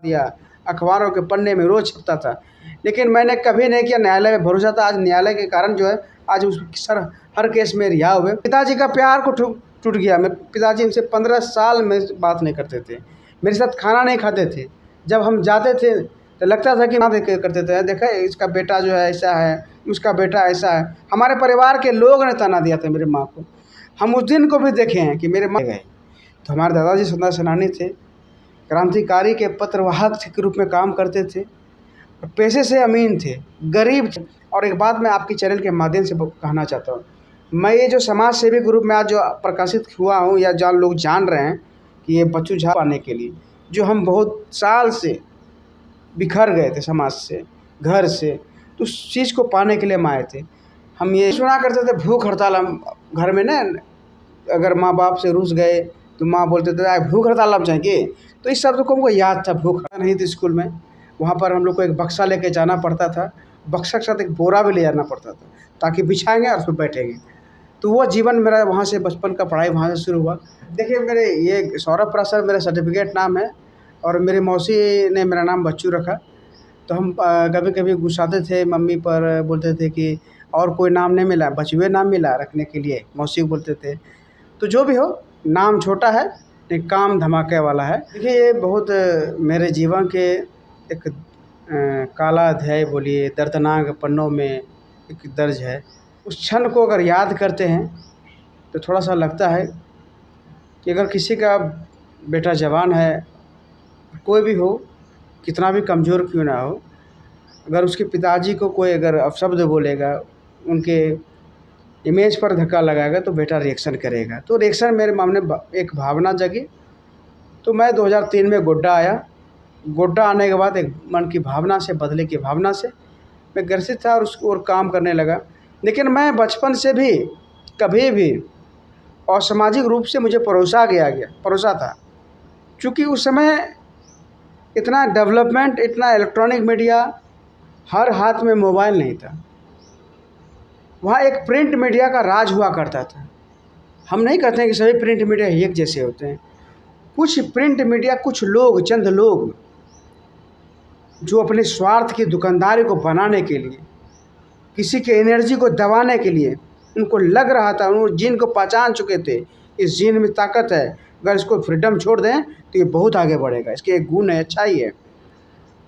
दिया, अखबारों के पन्ने में रोज़ छपता था। लेकिन मैंने कभी नहीं किया, न्यायालय में भरोसा था। आज न्यायालय के कारण जो है आज उस सर हर केस में रिहा हुए। पिताजी का प्यार को टूट गया। मेरे पिताजी हमसे 15 साल में बात नहीं करते थे, मेरे साथ खाना नहीं खाते थे। जब हम जाते थे तो लगता था कि ना करते थे, देखा इसका बेटा जो है ऐसा है, उसका बेटा ऐसा है। हमारे परिवार के लोग ने ताना दिया था मेरे माँ को। हम उस दिन को भी देखे हैं कि मेरे माँ गए। तो हमारे दादाजी स्वतंत्रता सेनानी थे, क्रांतिकारी के पत्रवाहक के रूप में काम करते थे, पैसे से अमीन थे, गरीब थे। और एक बात मैं आपकी चैनल के माध्यम से कहना चाहता हूँ, मैं ये जो समाज सेवी ग्रुप में आज जो प्रकाशित हुआ हूँ या जो लोग जान रहे हैं कि ये बच्चू झाड़ पाने के लिए जो हम बहुत साल से बिखर गए थे समाज से, घर से, तो उस चीज़ को पाने के लिए हम आए थे। हम ये सुना करते थे भूख हड़ताल। हम घर में ना अगर माँ बाप से रूस गए तो माँ बोलते थे आज भूख हड़ताल आप जाएंगे, तो इस शब्द को हमको याद था। भूख नहीं थी स्कूल में, वहाँ पर हम लोग को एक बक्सा लेके जाना पड़ता था, बक्सा के साथ एक बोरा भी ले जाना पड़ता था ताकि बिछाएंगे और उसमें बैठेंगे। तो वो जीवन मेरा वहाँ से, बचपन का पढ़ाई वहाँ से शुरू हुआ। देखिए मेरे ये सौरभ प्रासर मेरा सर्टिफिकेट नाम है और मेरी मौसी ने मेरा नाम बच्चू रखा। तो हम कभी कभी गुस्साते थे मम्मी पर, बोलते थे कि और कोई नाम नहीं मिला, बचुए नाम मिला रखने के लिए, मौसी को बोलते थे। तो जो भी हो, नाम छोटा है लेकिन काम धमाके वाला है। देखिए ये बहुत मेरे जीवन के एक काला अध्याय बोलिए, दर्दनाक पन्नों में एक दर्ज है। उस क्षण को अगर याद करते हैं तो थोड़ा सा लगता है कि अगर किसी का बेटा जवान है, कोई भी हो, कितना भी कमज़ोर क्यों ना हो, अगर उसके पिताजी को कोई अगर अपशब्द बोलेगा, उनके इमेज पर धक्का लगाएगा तो बेटा रिएक्शन करेगा। तो रिएक्शन मेरे मन में एक भावना जगी। तो मैं 2003 में गोड्डा आया। गोड्डा आने के बाद एक मन की भावना से, बदले की भावना से मैं ग्रसित था और उसको और काम करने लगा। लेकिन मैं बचपन से भी कभी भी असामाजिक रूप से मुझे परोसा था। क्योंकि उस समय इतना डेवलपमेंट, इतना इलेक्ट्रॉनिक मीडिया, हर हाथ में मोबाइल नहीं था। वहाँ एक प्रिंट मीडिया का राज हुआ करता था। हम नहीं कहते हैं कि सभी प्रिंट मीडिया एक जैसे होते हैं। कुछ प्रिंट मीडिया, कुछ लोग, चंद लोग जो अपने स्वार्थ की दुकानदारी को बनाने के लिए, किसी के एनर्जी को दबाने के लिए, उनको लग रहा था, उन जीन को पहचान चुके थे, इस जीन में ताकत है, अगर इसको फ्रीडम छोड़ दें तो ये बहुत आगे बढ़ेगा, इसके एक गुण है, अच्छाई है।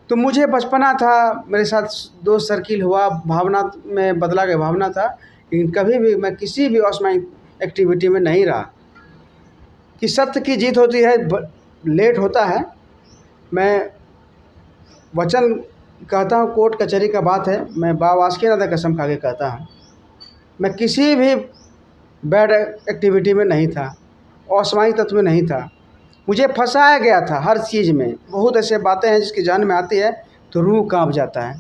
तो मुझे बचपना था, मेरे साथ दोस्त सर्किल हुआ, भावना में बदला गया भावना था। लेकिन कभी भी मैं किसी भी असामाजिक एक्टिविटी में नहीं रहा। कि सत्य की जीत होती है, लेट होता है। मैं वचन कहता हूँ, कोर्ट कचहरी का बात है, मैं बावास्कीनाथ कसम खा के कहता हूँ, मैं किसी भी बैड एक्टिविटी में नहीं था, असामाजिक तत्व में नहीं था। मुझे फंसाया गया था हर चीज़ में। बहुत ऐसे बातें हैं जिसकी जान में आती है तो रूह कांप जाता है।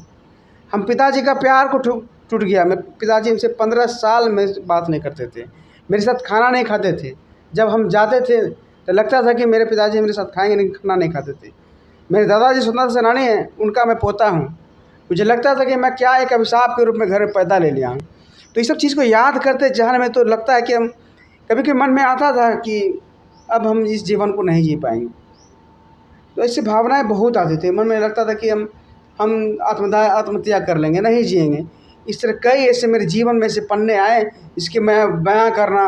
हम पिताजी का प्यार को टूट गया। मेरे पिताजी हमसे 15 साल में बात नहीं करते थे, मेरे साथ खाना नहीं खाते थे। जब हम जाते थे तो लगता था कि मेरे पिताजी मेरे साथ खाएंगे, नहीं, खाना नहीं खाते थे। मेरे दादाजी स्वतंत्रता सेनानी हैं, उनका मैं पोता हूँ। मुझे लगता था कि मैं क्या एक अभिशाप के रूप में घर में पैदा ले लिया हूँ। तो ये सब चीज़ को याद करते जहन में तो लगता है कि हम कभी कभी मन में आता था कि अब हम इस जीवन को नहीं जी पाएंगे। तो ऐसी भावनाएं बहुत आती थी मन में। लगता था कि हम आत्महत्या कर लेंगे, नहीं जिएंगे। इस तरह कई ऐसे मेरे जीवन में से पन्ने आए, इसके मैं बयां करना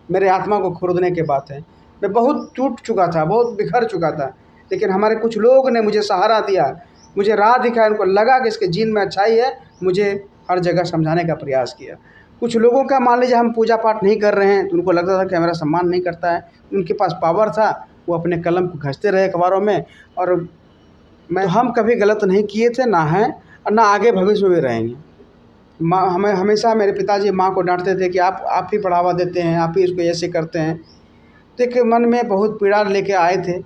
मेरे आत्मा को खोदने के बात है। मैं बहुत टूट चुका था, बहुत बिखर चुका था। लेकिन हमारे कुछ लोग ने मुझे सहारा दिया, मुझे राह दिखाया। उनको लगा कि इसके जीन में अच्छाई है, मुझे हर जगह समझाने का प्रयास किया। कुछ लोगों का, मान लीजिए हम पूजा पाठ नहीं कर रहे हैं तो उनको लगता था कि हमारा सम्मान नहीं करता है। उनके पास पावर था, वो अपने कलम को घसते रहे अखबारों में। और हम कभी गलत नहीं किए थे, ना हैं और ना आगे भविष्य में भी रहेंगे। माँ हमें हमेशा, मेरे पिताजी माँ को डांटते थे कि आप ही बढ़ावा देते हैं, आप ही इसको ऐसे करते हैं। तो एक मन में बहुत पीड़ा लेके आए थे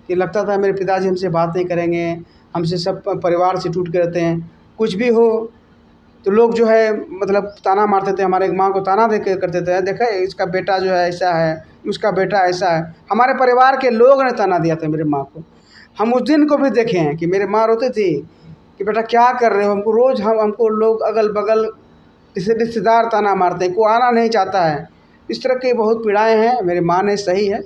कि लगता था मेरे पिताजी हमसे बात नहीं करेंगे, हमसे सब परिवार से टूट के रहते हैं। कुछ भी हो तो लोग जो है मतलब ताना मारते थे, हमारे माँ को ताना दे के करते थे, देखा इसका बेटा जो है ऐसा है, उसका बेटा ऐसा है। हमारे परिवार के लोग ने ताना दिया था मेरे माँ को। हम उस दिन को भी देखे हैं कि मेरे माँ रोती थी कि बेटा क्या कर रहे हो। हमको रोज़ हमको लोग अगल बगल रिश्तेदार ताना मारते हैं, कोई आना नहीं चाहता है। इस तरह की बहुत पीड़ाएँ हैं। मेरी माँ ने सही है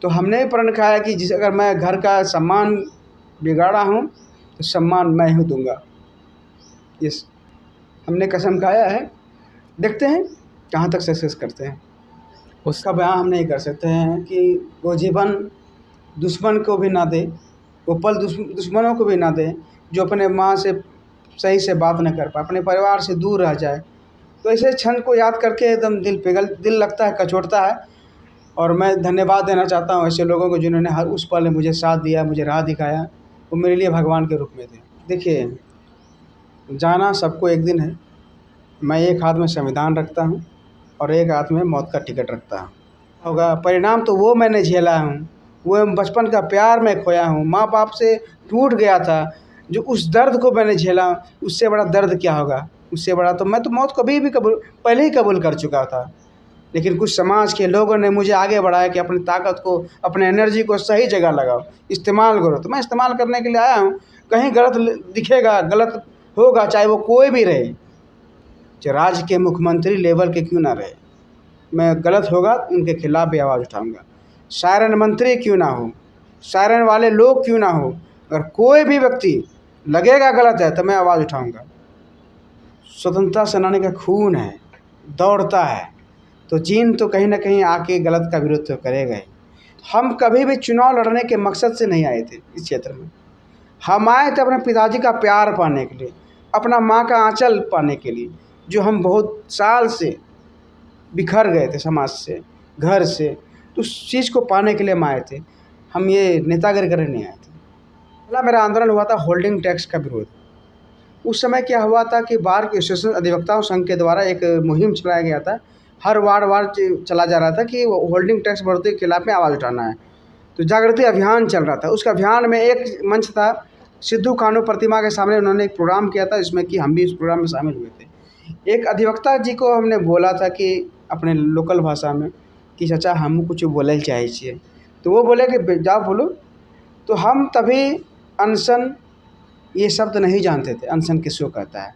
तो हमने भी प्रण खाया कि जिस अगर मैं घर का सम्मान बिगाड़ा हूँ तो सम्मान मैं ही दूंगा। ये हमने कसम खाया है। देखते हैं कहाँ तक सक्सेस करते हैं। उसका बयान हम नहीं कर सकते हैं कि वो जीवन दुश्मन को भी ना दे, वो पल दुश्मनों को भी ना दे जो अपने माँ से सही से बात न कर पाए, अपने परिवार से दूर रह जाए। तो ऐसे क्षण को याद करके एकदम दिल लगता है, कचोटता है। और मैं धन्यवाद देना चाहता हूँ ऐसे लोगों को जिन्होंने हर उस पल में मुझे साथ दिया, मुझे राह दिखाया। वो मेरे लिए भगवान के रूप में थे। देखिए, जाना सबको एक दिन है। मैं एक हाथ में संविधान रखता हूँ और एक हाथ में मौत का टिकट रखता हूँ। होगा परिणाम तो वो मैंने झेला हूँ, वो बचपन का प्यार मैं खोया हूँ, माँ बाप से टूट गया था, जो उस दर्द को मैंने झेला, उससे बड़ा दर्द क्या होगा। उससे बड़ा तो मैं तो मौत कभी भी पहले ही कबूल कर चुका था। लेकिन कुछ समाज के लोगों ने मुझे आगे बढ़ाया कि अपनी ताकत को, अपने एनर्जी को सही जगह लगाओ, इस्तेमाल करो। तो मैं इस्तेमाल करने के लिए आया हूँ। कहीं गलत दिखेगा, गलत होगा, चाहे वो कोई भी रहे, चाहे राज्य के मुख्यमंत्री लेवल के क्यों ना रहे, मैं गलत होगा उनके खिलाफ भी आवाज़ उठाऊंगा। सायरन मंत्री क्यों ना हो, सायरन वाले लोग क्यों ना हो, अगर कोई भी व्यक्ति लगेगा गलत है तो मैं आवाज़ उठाऊंगा। स्वतंत्रता सेनानी का खून है, दौड़ता है, तो जीन तो कहीं ना कहीं आके गलत का विरोध तो करेगा ही। हम कभी भी चुनाव लड़ने के मकसद से नहीं आए थे इस क्षेत्र में। हम आए थे अपने पिताजी का प्यार पाने के लिए, अपना माँ का आंचल पाने के लिए, जो हम बहुत साल से बिखर गए थे समाज से, घर से। तो उस चीज़ को पाने के लिए हम आए थे। हम ये नेतागिरी करने नहीं आए थे। पहला मेरा आंदोलन हुआ था होल्डिंग टैक्स का विरोध। उस समय क्या हुआ था कि बार एसोसिएशन अधिवक्ताओं संघ के द्वारा एक मुहिम चलाया गया था। हर वार्ड चला जा रहा था कि होल्डिंग टैक्स बढ़ोतरी के खिलाफ में आवाज़ उठाना है। तो जागृति अभियान चल रहा था। उस अभियान में एक मंच था, सिद्धू कान्हू प्रतिमा के सामने उन्होंने एक प्रोग्राम किया था, जिसमें कि हम भी उस प्रोग्राम में शामिल हुए थे। एक अधिवक्ता जी को हमने बोला था कि अपने लोकल भाषा में कि चाचा हम कुछ बोले चाहिए। तो वो बोले कि जाओ बोलो। तो हम तभी अनशन ये शब्द नहीं जानते थे, अनशन किसको कहता है।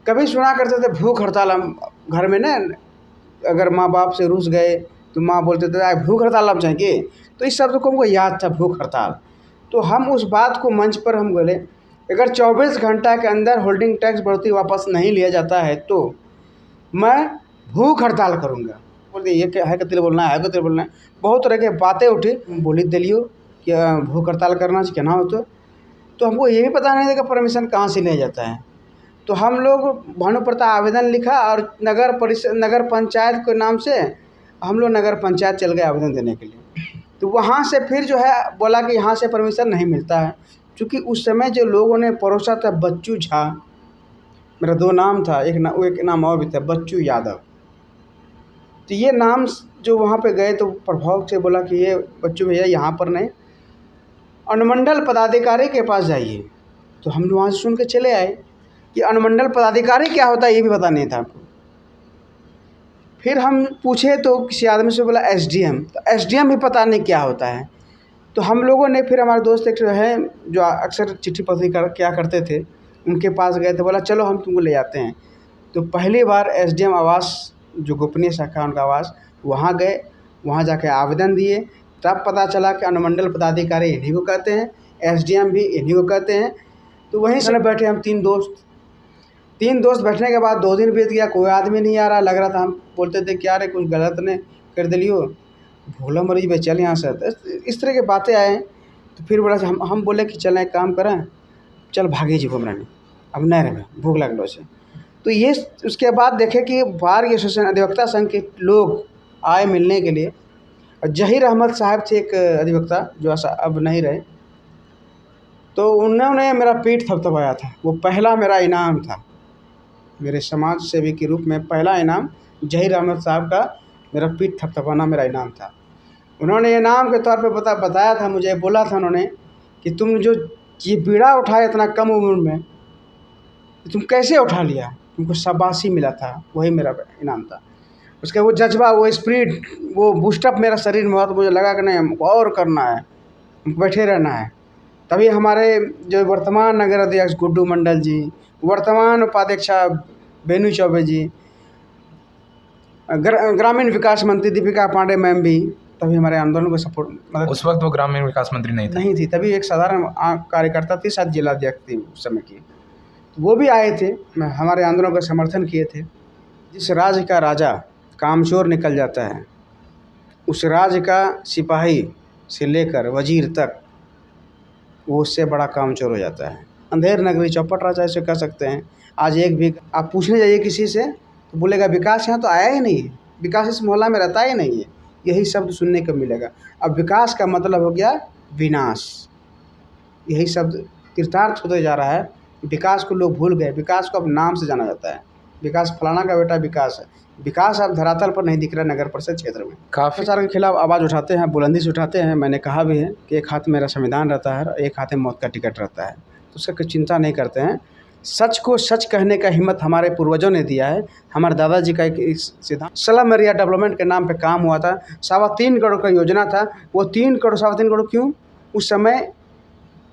कभी सुना करते थे भूख हड़ताल। हम घर में ना अगर माँ बाप से रूस गए तो माँ बोलते थे भूख हड़ताल हम चाहिए, तो इस शब्द को हमको याद था, भूख हड़ताल। तो हम उस बात को मंच पर हम बोले, अगर 24 घंटा के अंदर होल्डिंग टैक्स बढ़ोतरी वापस नहीं लिया जाता है तो मैं भूख हड़ताल करूँगा। बोलते ये क्या है, कतिल बोलना है, कतिल बोलना है। बहुत तरह के बातें उठी। बोली दिलियो कि भूख हड़ताल करना चाहिए ना हो तो हमको ये भी पता नहीं था कि परमिशन कहाँ से लिया जाता है। तो हम लोग भानुप्रता आवेदन लिखा और नगर पंचायत के नाम से हम लोग नगर पंचायत चल गए आवेदन देने के लिए। तो वहाँ से फिर जो है बोला कि यहाँ से परमिशन नहीं मिलता है। क्योंकि उस समय जो लोगों ने परोसा था बच्चू झा, मेरा 2 नाम था, एक नाम और भी था, बच्चू यादव। तो ये नाम जो वहाँ पे गए तो प्रभाव से बोला कि ये बच्चू भैया यहाँ पर नहीं, अनुमंडल पदाधिकारी के पास जाइए। तो हम लोग वहाँ से सुन के चले आए कि अनुमंडल पदाधिकारी क्या होता है ये भी पता नहीं था हमको। फिर हम पूछे तो किसी आदमी से बोला एसडीएम, तो एसडीएम भी पता नहीं क्या होता है। तो हम लोगों ने फिर हमारे दोस्त एक है जो अक्सर चिट्ठी पत्री क्या करते थे, उनके पास गए थे। बोला चलो हम तुमको ले जाते हैं। तो पहली बार एसडीएम आवास जो गोपनीय शाखा उनका आवास, वहाँ गए, वहाँ जाके आवेदन दिए। तब पता चला कि अनुमंडल पदाधिकारी इन्हीं को कहते हैं, एसडीएम भी इन्हीं को कहते हैं। तो वहीं से बैठे हम 3 दोस्त बैठने के बाद 2 दिन बीत गया, कोई आदमी नहीं आ रहा। लग रहा था हम बोलते थे क्या रे कुछ गलत ने कर दिलियो, भोला मरीज भाई चल यहाँ से। इस तरह की बातें आए। तो फिर बोला हम बोले कि चल एक काम करें, चल भागे जी घूमने, अब नहीं रहे भूख लगलो से। तो ये उसके बाद देखे कि बार एसोसिएशन अधिवक्ता संघ के लोग आए मिलने के लिए। और जहीर अहमद साहब थे एक अधिवक्ता जो अब नहीं रहे। तो उन्होंने मेरा पीठ थपथपाया था। वो पहला मेरा इनाम था, मेरे समाज सेवी के रूप में पहला इनाम जहीर अहमद साहब का मेरा पीठ थपथपाना मेरा इनाम था। उन्होंने इनाम के तौर पे बताया था मुझे, बोला था उन्होंने कि तुम जो ये बीड़ा उठाए इतना कम उम्र में, तुम कैसे उठा लिया, तुमको शाबाशी मिला था, वही मेरा इनाम था। उसका वो जज्बा, वो स्पिरिट, वो बूस्टअप मेरा शरीर में हुआ। तो मुझे लगा कि नहीं हमको और करना है, हमको बैठे रहना है। तभी हमारे जो वर्तमान नगर अध्यक्ष गुड्डू मंडल जी, वर्तमान उपाध्यक्षा बेनू चौबे जी, ग्रामीण विकास मंत्री दीपिका पांडे मैम भी, तभी हमारे आंदोलन को सपोर्ट मतलब उस वक्त वो ग्रामीण विकास मंत्री नहीं थी, तभी एक साधारण कार्यकर्ता थी, शायद जिलाध्यक्ष थी उस समय की। वो भी आए थे, हमारे आंदोलन का समर्थन किए थे। जिस राज्य का राजा कामचोर निकल जाता है, उस राज्य का सिपाही से लेकर वजीर तक वो उससे बड़ा कामचोर हो जाता है। अंधेर नगरी चौपट राजा ऐसे कह सकते हैं। आज एक भी आप पूछने जाइए किसी से तो बोलेगा विकास यहाँ तो आया ही नहीं है, विकास इस मोहल्ला में रहता ही नहीं है, यही शब्द सुनने को मिलेगा। अब विकास का मतलब हो गया विनाश, यही शब्द कृतार्थ होते जा रहा है। विकास को लोग भूल गए, विकास को अब नाम से जाना जाता है। विकास फलाना का बेटा विकास है, विकास अब धरातल पर नहीं दिख रहा नगर परिषद क्षेत्र में। काफ़ी भ्रष्टाचार के खिलाफ आवाज़ उठाते हैं, बुलंदी से उठाते हैं। मैंने कहा भी है कि एक हाथ मेरा संविधान रहता है और एक हाथ में मौत का टिकट रहता है, तो उसका कोई चिंता नहीं करते हैं। सच को सच कहने का हिम्मत हमारे पूर्वजों ने दिया है। हमारे दादाजी का एक सिद्धांत स्लम एरिया डेवलपमेंट के नाम पे काम हुआ था, 3.25 करोड़ का योजना था। वो 3 करोड़ 3.25 करोड़ क्यों? उस समय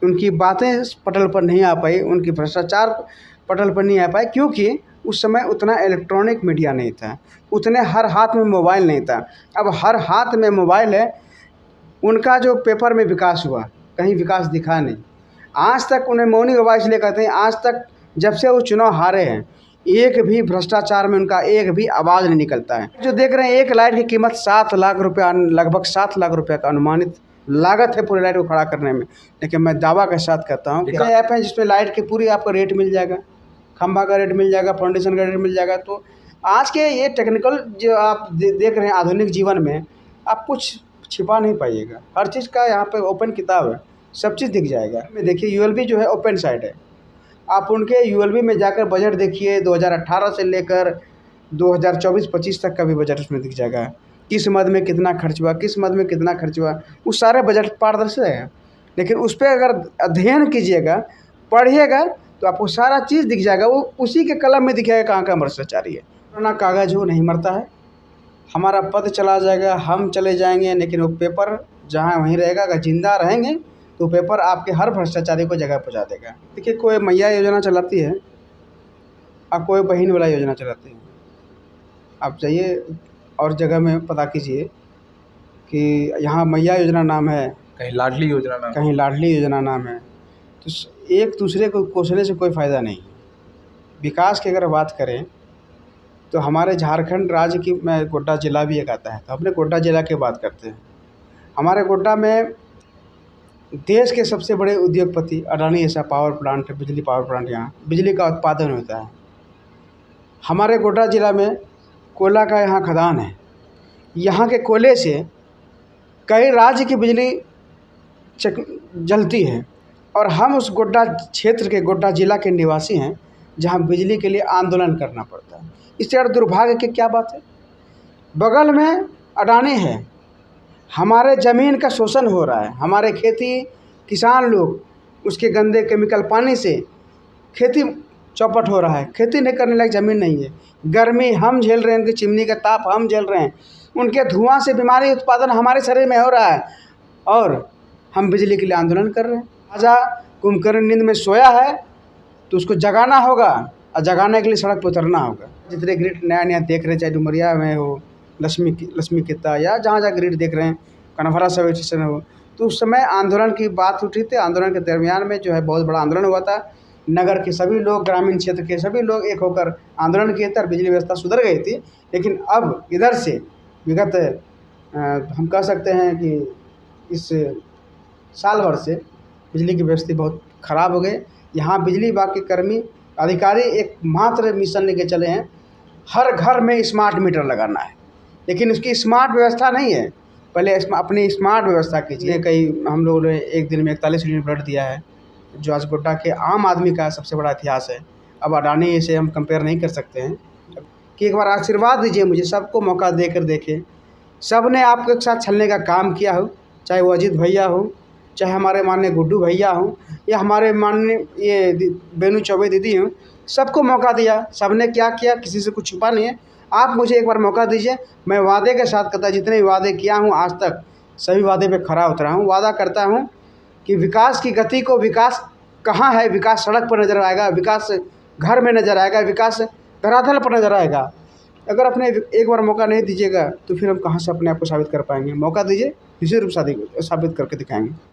उनकी बातें पटल पर नहीं आ पाई, उनकी भ्रष्टाचार पटल पर नहीं आ पाए, क्योंकि उस समय उतना इलेक्ट्रॉनिक मीडिया नहीं था, उतने हर हाथ में मोबाइल नहीं था। अब हर हाथ में मोबाइल है। उनका जो पेपर में विकास हुआ, कहीं विकास दिखा नहीं। आज तक उन्हें मौनी बाबा इसलिए कहते हैं, आज तक जब से वो चुनाव हारे हैं, एक भी भ्रष्टाचार में उनका एक भी आवाज़ नहीं निकलता है। जो देख रहे हैं, एक लाइट की कीमत 7 लाख रुपया, लगभग 7 लाख रुपये का अनुमानित लागत है पूरे लाइट को खड़ा करने में। लेकिन मैं दावा के साथ कहता हूँ कि ऐप है जिसमें लाइट के पूरी आपको रेट मिल जाएगा, खंभा का रेट मिल जाएगा, फाउंडेशन का रेट मिल जाएगा। तो आज के ये टेक्निकल जो आप देख रहे हैं आधुनिक जीवन में, आप कुछ छिपा नहीं पाइएगा। हर चीज़ का यहाँ पे ओपन किताब है, सब चीज़ दिख जाएगा। देखिए यूएलबी जो है ओपन साइट है, आप उनके यूएलबी में जाकर बजट देखिए, 2018 से लेकर 2024-25 तक का भी बजट उसमें दिख जाएगा। किस मद में कितना खर्च हुआ, किस मद में कितना खर्च हुआ, वो सारे बजट पारदर्शी है। लेकिन उस पर अगर अध्ययन कीजिएगा, पढ़िएगा, तो आपको सारा चीज़ दिख जाएगा। वो उसी के कलम में दिखेगा कहाँ का भ्रष्टाचारी है। ना कागज़ हो नहीं मरता है, हमारा पद चला जाएगा, हम चले जाएंगे, लेकिन वो पेपर जहाँ वहीं रहेगा। अगर जिंदा रहेंगे तो पेपर आपके हर भ्रष्टाचारी को जगह पहुँचा देगा। देखिए, कोई मैया योजना चलाती है और कोई बहन वाला योजना चलाती है। आप जाइए और जगह में पता कीजिए कि यहाँ मैया योजना नाम है, कहीं लाडली योजना नाम, कहीं लाडली योजना नाम है। तो एक दूसरे को कोसने से कोई फ़ायदा नहीं। विकास की अगर बात करें तो हमारे झारखंड राज्य की, मैं गोड्डा ज़िला भी एक आता है, तो अपने गोड्डा ज़िला की बात करते हैं। हमारे गोड्डा में देश के सबसे बड़े उद्योगपति अडानी ऐसा पावर प्लांट है, बिजली पावर प्लांट, यहाँ बिजली का उत्पादन होता है। हमारे गोड्डा ज़िला में कोयला का यहाँ खदान है, यहाँ के कोयले से कई राज्य की बिजली जलती है। और हम उस गोड्डा क्षेत्र के, गोड्डा ज़िला के निवासी हैं, जहाँ बिजली के लिए आंदोलन करना पड़ता है। इससे और दुर्भाग्य की क्या बात है? बगल में अडानी है, हमारे ज़मीन का शोषण हो रहा है, हमारे खेती किसान लोग उसके गंदे केमिकल पानी से खेती चौपट हो रहा है, खेती नहीं करने लायक ज़मीन नहीं है। गर्मी हम झेल रहे हैं, उनकी चिमनी का ताप हम झेल रहे हैं, उनके धुआं से बीमारी उत्पादन हमारे शरीर में हो रहा है, और हम बिजली के लिए आंदोलन कर रहे हैं। राजा कुंभकर्ण नींद में सोया है तो उसको जगाना होगा, और जगाने के लिए सड़क पर उतरना होगा। जितने ग्रिड नया नया देख रहे हैं, चाहे डुमरिया में हो, लक्ष्मी कित्ता, या जहाँ जहाँ ग्रिड देख रहे हैं, कनफरा सब स्टेशन हो, तो उस समय आंदोलन की बात उठी थी। आंदोलन के दरमियान में जो है बहुत बड़ा आंदोलन हुआ था। नगर के सभी लोग, ग्रामीण क्षेत्र के सभी लोग एक होकर आंदोलन किए थे और बिजली व्यवस्था सुधर गई थी। लेकिन अब इधर से विगत हम कह सकते हैं कि इस साल भर से बिजली की व्यवस्था बहुत ख़राब हो गई। यहाँ बिजली विभाग के कर्मी अधिकारी एकमात्र मिशन लेके चले हैं, हर घर में स्मार्ट मीटर लगाना है, लेकिन उसकी स्मार्ट व्यवस्था नहीं है। पहले अपनी स्मार्ट व्यवस्था कीजिए। कई हम लोगों ने एक दिन में 41 यूनिट ब्लड दिया है, जो आज गोड्डा के आम आदमी का सबसे बड़ा इतिहास है। अब अडानी से हम कंपेयर नहीं कर सकते हैं। कि एक बार आशीर्वाद दीजिए मुझे, सबको मौका देकर देखें। सब ने आपके साथ छलने का काम किया हो, चाहे वो अजीत भैया हो, चाहे हमारे माननीय गुड्डू भैया हों, या हमारे माननीय ये बेनू चौबे दीदी हों, सबको मौका दिया। सब ने क्या किया, किसी से कुछ छुपा नहीं है। आप मुझे एक बार मौका दीजिए, मैं वादे के साथ कहता, जितने भी वादे किया हूँ आज तक, सभी वादे पे खरा उतरा हूँ। वादा करता हूँ कि विकास की गति को, विकास कहाँ है, विकास सड़क पर नज़र आएगा, विकास घर में नज़र आएगा, विकास धरातल पर नज़र आएगा। अगर अपने एक बार मौका नहीं दीजिएगा तो फिर हम कहाँ से अपने आप को साबित कर पाएंगे। मौका दीजिए, निश्चित रूप से साबित करके दिखाएंगे।